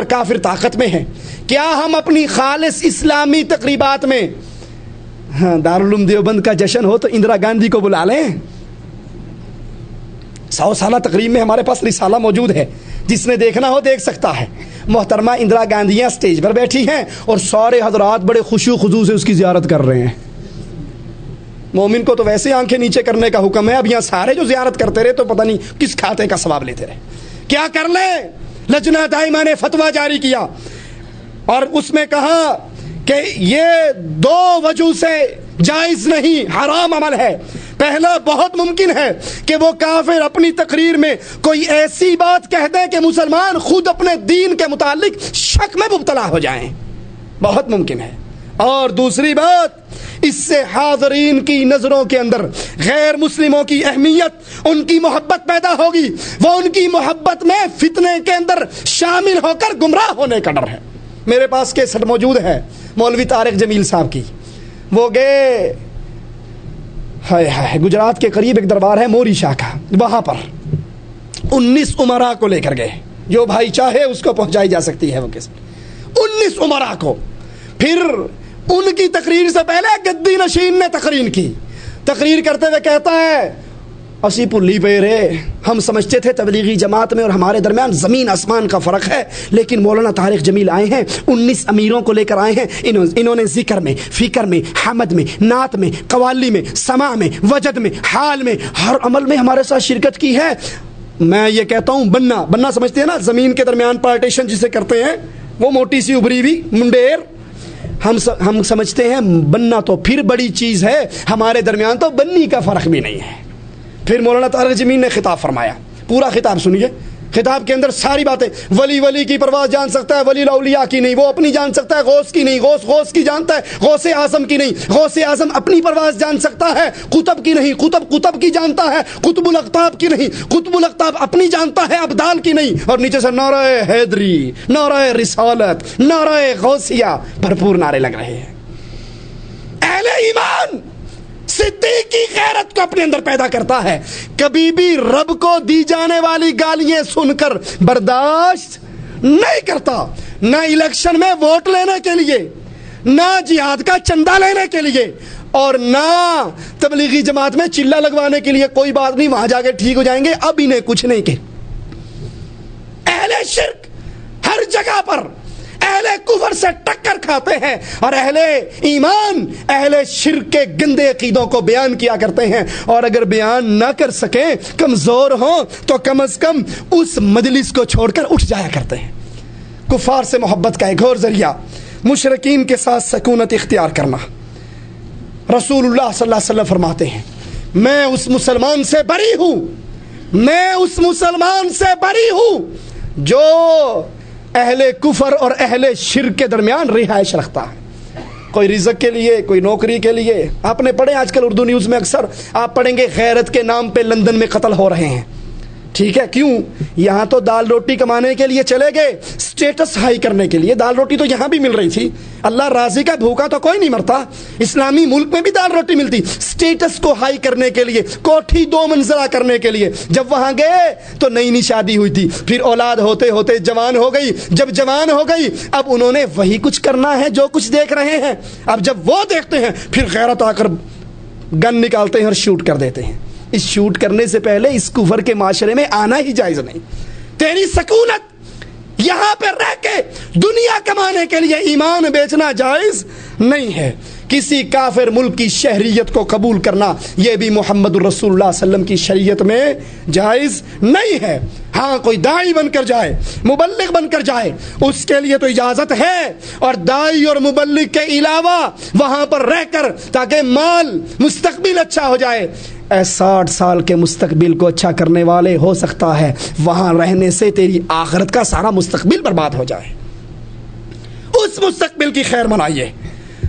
کافر طاقت میں ہے. کیا ہم اپنی خالص اسلامی تقریبات میں دارالعلوم دیوبند کا جشن ہو تو اندرا گاندھی کو بلا لیں؟ 100 سالہ تقریب میں ہمارے پاس رسالہ موجود ہے، جس نے دیکھنا ہو دیکھ سکتا ہے. محترمہ اندرا گاندھیاں اسٹیج پر بیٹھی ہیں اور سارے حضرات بڑے خشوع و خضوع سے اس کی زیارت کر رہے ہیں. مومن کو تو ویسے آنکھیں نیچے کرنے کا حکم ہے، اب یہاں سارے جو زیارت کرتے رہے تو پتہ نہیں کس کھاتے کا ثواب لیتے رہے. کیا کر لیں؟ لجنہ دائمہ نے فتویٰ جاری کیا اور اس میں کہا کہ یہ 2 وجہ سے جائز نہیں، حرام عمل ہے. پہلا، بہت ممکن ہے کہ وہ کافر اپنی تقریر میں کوئی ایسی بات کہہ دیں کہ مسلمان خود اپنے دین کے متعلق شک میں مبتلا ہو جائیں، بہت ممکن ہے. اور دوسری بات، اس سے حاضرین کی نظروں کے اندر غیر مسلموں کی اہمیت، ان کی محبت پیدا ہوگی، وہ ان کی محبت میں فتنے کے اندر شامل ہو کر گمراہ ہونے کا ڈر ہے. میرے پاس کیسٹ موجود ہے مولوی طارق جمیل صاحب کی. وہ گئے گجرات کے قریب ایک دربار ہے موری شاہ کا، وہاں پر 19 امراء کو لے کر گئے. جو بھائی چاہے اس کو پہنچائی جا سکتی ہے وہ کیسٹ. 19 امراء کو. پھر ان کی تقریر سے پہلے گدی نشین نے تقریر کرتے ہوئے کہتا ہے، اسی پلی پہ رے، ہم سمجھتے تھے تبلیغی جماعت میں اور ہمارے درمیان زمین آسمان کا فرق ہے، لیکن مولانا طارق جمیل آئے ہیں، 19 امیروں کو لے کر آئے ہیں. انہوں نے ذکر میں، فکر میں، حمد میں، نعت میں، قوالی میں، سماع میں، وجد میں، حال میں، ہر عمل میں ہمارے ساتھ شرکت کی ہے. میں یہ کہتا ہوں، بننا سمجھتے ہیں نا، زمین کے درمیان پارٹیشن جسے کرتے ہیں، وہ موٹی سی ابری ہوئی منڈیر، ہم سمجھتے ہیں بننا تو پھر بڑی چیز ہے، ہمارے درمیان تو بننی کا فرق بھی نہیں ہے. پھر مولانا طارق جمیل نے خطاب فرمایا. پورا خطاب سنیے. خطاب کے اندر ساری باتیں، ولی کی پرواز جان سکتا ہے، ولی الاولیاء کی نہیں، وہ اپنی جان سکتا ہے، غوث کی نہیں، غوث کی جانتا ہے، غوث اعظم کی نہیں، غوث اعظم اپنی پرواز جان سکتا ہے، قطب کی نہیں، قطب کی جانتا ہے، قطب الاقطاب کی نہیں، قطب الاقطاب اپنی جانتا ہے، ابدال کی نہیں. اور نیچے سے نعرہ حیدری، نعرہ رسالت، نعرہ غوثیہ، بھرپور نعرے لگ رہے ہیں. اہل ایمان صدیق کی غیرت کو اپنے اندر پیدا کرتا ہے. کبھی بھی رب کو دی جانے والی گالیاں سن کر برداشت نہیں کرتا، نہ الیکشن میں ووٹ لینے کے لیے، نہ جہاد کا چندہ لینے کے لیے، اور نہ تبلیغی جماعت میں چلہ لگوانے کے لیے. کوئی بات نہیں، وہاں جا کے ٹھیک ہو جائیں گے، اب انہیں کچھ نہیں کہ. اہل شرک ہر جگہ پر اہل کفر سے ٹکر کھاتے ہیں، اور اہل ایمان اہل شرک کے گندے عقیدوں کو بیان کیا کرتے ہیں. اور اگر بیان نہ کر سکیں، کمزور ہوں، تو کم از کم اس مجلس کو چھوڑ کر اٹھ جایا کرتے ہیں. کفار سے محبت کا ایک اور ذریعہ مشرکین کے ساتھ سکونت اختیار کرنا. رسول اللہ صلی اللہ علیہ وسلم فرماتے ہیں، میں اس مسلمان سے بری ہوں، میں اس مسلمان سے بری ہوں جو اہل کفر اور اہل شرک کے درمیان رہائش رکھتا ہے. کوئی رزق کے لیے، کوئی نوکری کے لیے. آپ نے پڑھے آج کل اردو نیوز میں اکثر آپ پڑھیں گے، غیرت کے نام پہ لندن میں قتل ہو رہے ہیں. ٹھیک ہے، کیوں؟ یہاں تو دال روٹی کمانے کے لیے چلے گئے، سٹیٹس ہائی کرنے کے لیے. دال روٹی تو یہاں بھی مل رہی تھی، اللہ راضی کا بھوکا تو کوئی نہیں مرتا. اسلامی ملک میں بھی دال روٹی ملتی، سٹیٹس کو ہائی کرنے کے لیے، کوٹھی 2 منزلہ کرنے کے لیے. جب وہاں گئے تو نئی شادی ہوئی تھی، پھر اولاد ہوتے ہوتے جوان ہو گئی. جب جوان ہو گئی، اب انہوں نے وہی کچھ کرنا ہے جو کچھ دیکھ رہے ہیں. اب جب وہ دیکھتے ہیں، پھر غیرت آ کر گن نکالتے ہیں اور شوٹ کر دیتے ہیں. اس شوٹ کرنے سے پہلے اس کفر کے معاشرے میں آنا ہی جائز نہیں. تیری سکونت یہاں پہ رہ کے دنیا کمانے کے لیے ایمان بیچنا جائز نہیں ہے. کسی کافر ملک کی شہریت کو قبول کرنا یہ بھی محمد الرسول اللہ صلی اللہ علیہ وسلم کی شریعت میں جائز نہیں ہے. ہاں کوئی داعی بن کر جائے, مبلغ بن کر جائے, اس کے لیے تو اجازت ہے, اور داعی اور مبلغ کے علاوہ وہاں پر رہ کر تاکہ مال مستقبل اچھا ہو جائے. 60 سال کے مستقبل کو اچھا کرنے والے ہو سکتا ہے وہاں رہنے سے تیری آخرت کا سارا مستقبل برباد ہو جائے. اس مستقبل کی خیر منائیے.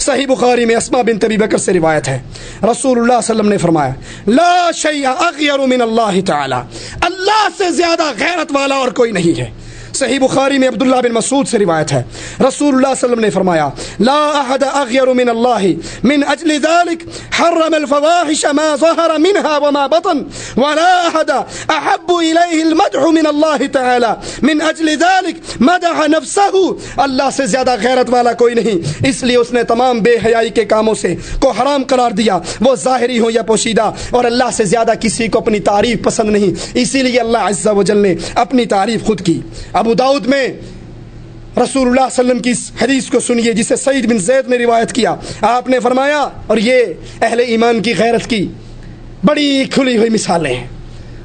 صحیح بخاری میں اسماء بنت ابی بکر سے روایت ہے, رسول اللہ صلی اللہ علیہ وسلم نے فرمایا لا شیء اغیر من اللہ تعالی, اللہ سے زیادہ غیرت والا اور کوئی نہیں ہے. صحیح بخاری میں عبداللہ بن مسعود سے روایت ہے، رسول اللہ صلی اللہ علیہ وسلم نے فرمایا لا احد اغیر من اللہ من اجل ذلك حرم الفواحش ما ظهر منها وما بطن ولا احد احب الیہ المدح من اللہ تعالی من اجل ذلك مدح نفسه، اللہ سے زیادہ غیرت والا کوئی نہیں، اس لیے اس نے تمام بے حیائی کے کاموں سے کو حرام قرار دیا، وہ ظاہری ہو یا پوشیدہ، اور اللہ سے زیادہ کسی کو اپنی تعریف پسند نہیں، اسی لیے اللہ عز و جل نے اپنی تعریف خود کی۔ ابو داؤد میں رسول اللہ صلی اللہ علیہ وسلم کی حدیث کو سنیے جسے سعید بن زید نے روایت کیا، آپ نے فرمایا، اور یہ اہل ایمان کی غیرت کی بڑی کھلی ہوئی مثالیں ہیں،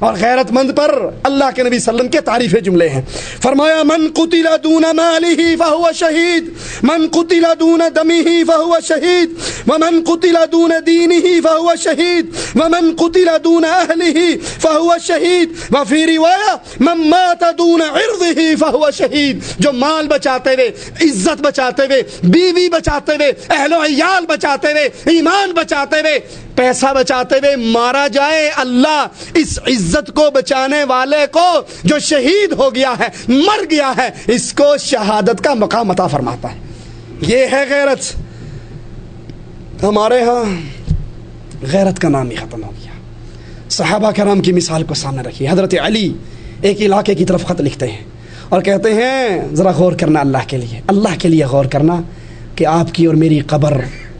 اور غیرت مند پر اللہ کے نبی صلی اللہ علیہ وسلم کے تعریف جملے ہیں، فرمایا من قتل دون ماله فهو شہید، من قتل دون دمه فهو شہید، ومن قتل دون دینه فهو شہید، ومن قتل دون اہله فهو شہید، وفي روایہ من مات دون عرضه فهو شہید، جو مال بچاتے ہوئے، عزت بچاتے ہوئے، بیوی بچاتے ہوئے، اہل و عیال بچاتے ہوئے، ایمان بچاتے ہوئے، پیسہ بچاتے ہوئے مارا جائے، اللہ اس عزت کو بچانے والے کو جو شہید ہو گیا ہے، مر گیا ہے، اس کو شہادت کا مقام عطا فرماتا ہے۔ یہ ہے غیرت۔ ہمارے ہاں غیرت کا نام ہی ختم ہو گیا۔ صحابہ کرام کی مثال کو سامنے رکھیے۔ حضرت علی ایک علاقے کی طرف خط لکھتے ہیں اور کہتے ہیں ذرا غور کرنا، اللہ کے لیے غور کرنا کہ آپ کی اور میری قبر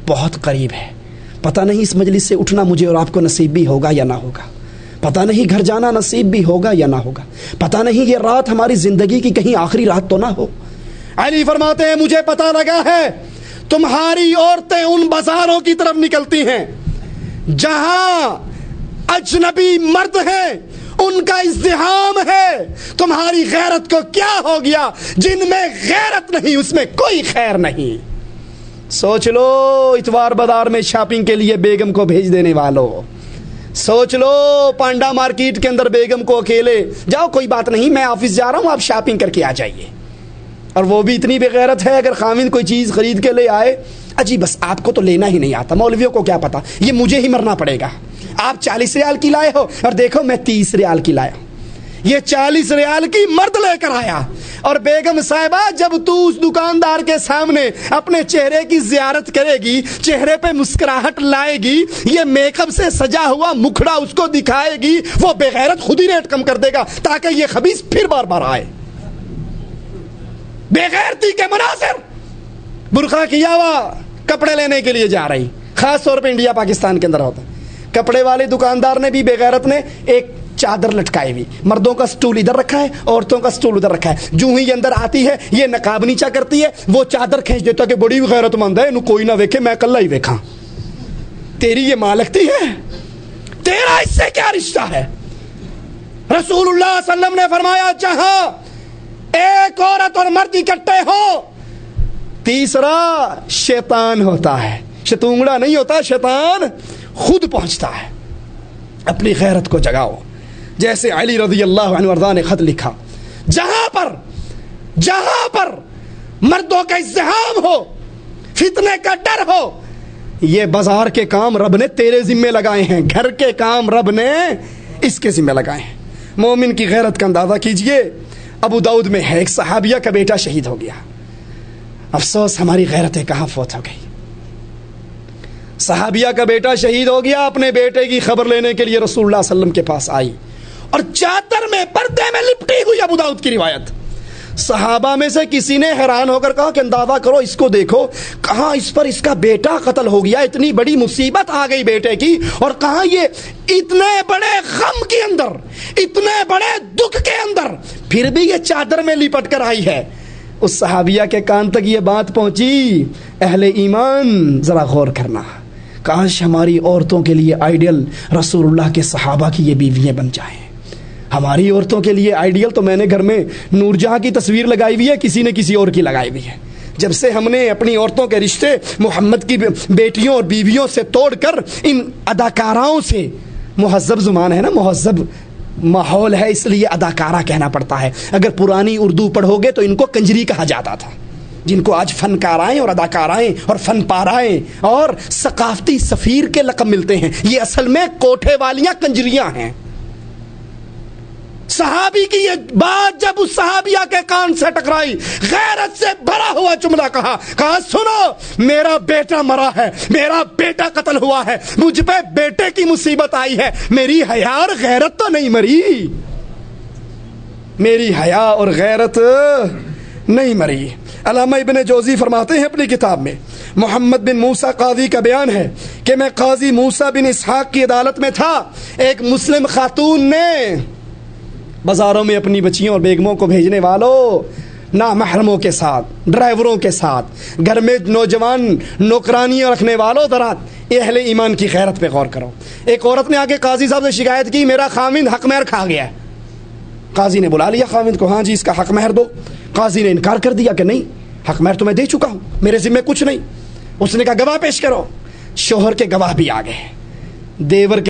بہت قریب ہے، پتہ نہیں اس مجلس سے اٹھنا مجھے اور آپ کو نصیب بھی ہوگا یا نہ ہوگا، پتہ نہیں گھر جانا نصیب بھی ہوگا یا نہ ہوگا، پتہ نہیں یہ رات ہماری زندگی کی کہیں آخری رات تو نہ ہو۔ علی فرماتے ہیں مجھے پتہ لگا ہے تمہاری عورتیں ان بازاروں کی طرف نکلتی ہیں جہاں اجنبی مرد ہیں، ان کا ازدحام ہے، تمہاری غیرت کو کیا ہو گیا؟ جن میں غیرت نہیں اس میں کوئی خیر نہیں۔ سوچ لو اتوار بازار میں شاپنگ کے لیے بیگم کو بھیج دینے والوں، سوچ لو پانڈا مارکیٹ کے اندر بیگم کو اکیلے، جاؤ کوئی بات نہیں میں آفس جا رہا ہوں آپ شاپنگ کر کے آ جائیے، اور وہ بھی اتنی بے غیرت ہے اگر خاوند کوئی چیز خرید کے لے آئے، اجی بس آپ کو تو لینا ہی نہیں آتا، مولویوں کو کیا پتا، یہ مجھے ہی مرنا پڑے گا، آپ 40 ریال کی لائے ہو اور دیکھو میں 30 ریال کی لایا ہوں، یہ 40 ریال کی مرد لے کر آیا، اور بیگم صاحبہ جب تو اس دکاندار کے سامنے اپنے چہرے کی زیارت کرے گی، چہرے پہ مسکراہٹ لائے گی، یہ میک اپ سے سجا ہوا مکھڑا اس کو دکھائے گی، وہ بے غیرت خود ہی ریٹ کم کر دے گا تاکہ یہ خبیث پھر بار بار آئے۔ بے غیرتی کے مناظر، برقع کیا ہوا کپڑے لینے کے لیے جا رہی، خاص طور پہ انڈیا پاکستان کے اندر ہوتا ہے، کپڑے والے دکاندار نے بھی بے غیرت نے ایک چادر لٹکائی ہوئی، مردوں کا سٹول ادھر رکھا ہے، عورتوں کا سٹول ادھر رکھا ہے، جو ہی یہ اندر آتی ہے یہ نقاب نیچا کرتی ہے، وہ چادر کھینچ دیتا کہ بڑی غیرت مند ہے، انہوں کوئی نہ ویکھے میں کلا ہی ویکھاں، تیری یہ ماں لگتی ہے، تیرا اس سے کیا رشتہ ہے؟ رسول اللہ صلی اللہ علیہ وسلم نے فرمایا جہاں ایک عورت اور مرد اکٹھے ہو، تیسرا شیطان ہوتا ہے، شتونگڑا نہیں ہوتا، شیطان خود پہنچتا ہے۔ اپنی غیرت کو جگاؤ، جیسے علی رضی اللہ عنہ وارضاہ نے خط لکھا، جہاں پر مردوں کا ازدحام ہو، فتنے کا ڈر ہو، یہ بازار کے کام رب نے تیرے ذمے لگائے ہیں، گھر کے کام رب نے اس کے ذمے لگائے ہیں۔ مومن کی غیرت کا اندازہ کیجئے، ابو داؤد میں ہے ایک صحابیہ کا بیٹا شہید ہو گیا، افسوس ہماری غیرتیں کہاں فوت ہو گئی۔ صحابیہ کا بیٹا شہید ہو گیا، اپنے بیٹے کی خبر لینے کے لیے رسول اللہ صلی اللہ علیہ وسلم کے پاس آئی، اور چادر میں پردے میں لپٹی ہوئی، ابو داؤد کی روایت۔ صحابہ میں سے کسی نے حیران ہو کر کہا کہ اندازہ کرو اس کو دیکھو، کہاں اس پر اس کا بیٹا قتل ہو گیا، اتنی بڑی مصیبت آ گئی بیٹے کی، اور کہاں یہ اتنے بڑے غم کے اندر، اتنے بڑے دکھ کے اندر پھر بھی یہ چادر میں لپٹ کر آئی ہے۔ اس صحابیہ کے کان تک یہ بات پہنچی، اہل ایمان ذرا غور کرنا، کاش ہماری عورتوں کے لیے آئیڈیل رسول اللہ کے صحابہ کی یہ بیویاں بن جائیں۔ ہماری عورتوں کے لیے آئیڈیل تو میں نے گھر میں نور جہاں کی تصویر لگائی ہوئی ہے، کسی نے کسی اور کی لگائی ہوئی ہے۔ جب سے ہم نے اپنی عورتوں کے رشتے محمد کی بیٹیوں اور بیویوں سے توڑ کر ان اداکاراؤں سے، مہذب زبان ہے نا، مہذب ماحول ہے اس لیے اداکارہ کہنا پڑتا ہے، اگر پرانی اردو پڑھو گے تو ان کو کنجری کہا جاتا تھا، جن کو آج فنکارائیں اور اداکارائیں اور فن پارائیں اور ثقافتی سفیر کے لقب ملتے ہیں، یہ اصل میں کوٹھے والیاں کنجریاں ہیں۔ صحابی کی یہ بات جب اس صحابیہ کے کان سے ٹکرائی، غیرت سے بھرا ہوا جملہ کہا سنو میرا بیٹا مرا ہے، میرا بیٹا قتل ہوا ہے، مجھ پہ بیٹے کی مصیبت آئی ہے، میری حیا اور غیرت تو نہیں مری، میری حیا اور غیرت نہیں مری۔ علامہ ابن جوزی فرماتے ہیں اپنی کتاب میں، محمد بن موسیٰ قاضی کا بیان ہے کہ میں قاضی موسیٰ بن اسحاق کی عدالت میں تھا، ایک مسلم خاتون نے بازاروں میں اپنی بچیوں اور بیگموں کو بھیجنے والوں، نامحرموں کے ساتھ، ڈرائیوروں کے ساتھ، گھر میں نوجوان نوکرانیاں رکھنے والوں، درات اہل ایمان کی غیرت پہ غور کرو۔ ایک عورت نے آگے قاضی صاحب سے شکایت کی، میرا خاوند حق مہر کھا گیا ہے۔ قاضی نے بلا لیا خاوند کو، ہاں جی اس کا حق مہر دو۔ قاضی نے انکار کر دیا کہ نہیں، حق مہر تو میں دے چکا ہوں، میرے ذمہ کچھ نہیں۔ اس نے کہا گواہ پیش کرو، شوہر کے گواہ بھی آ گئے، دیور کے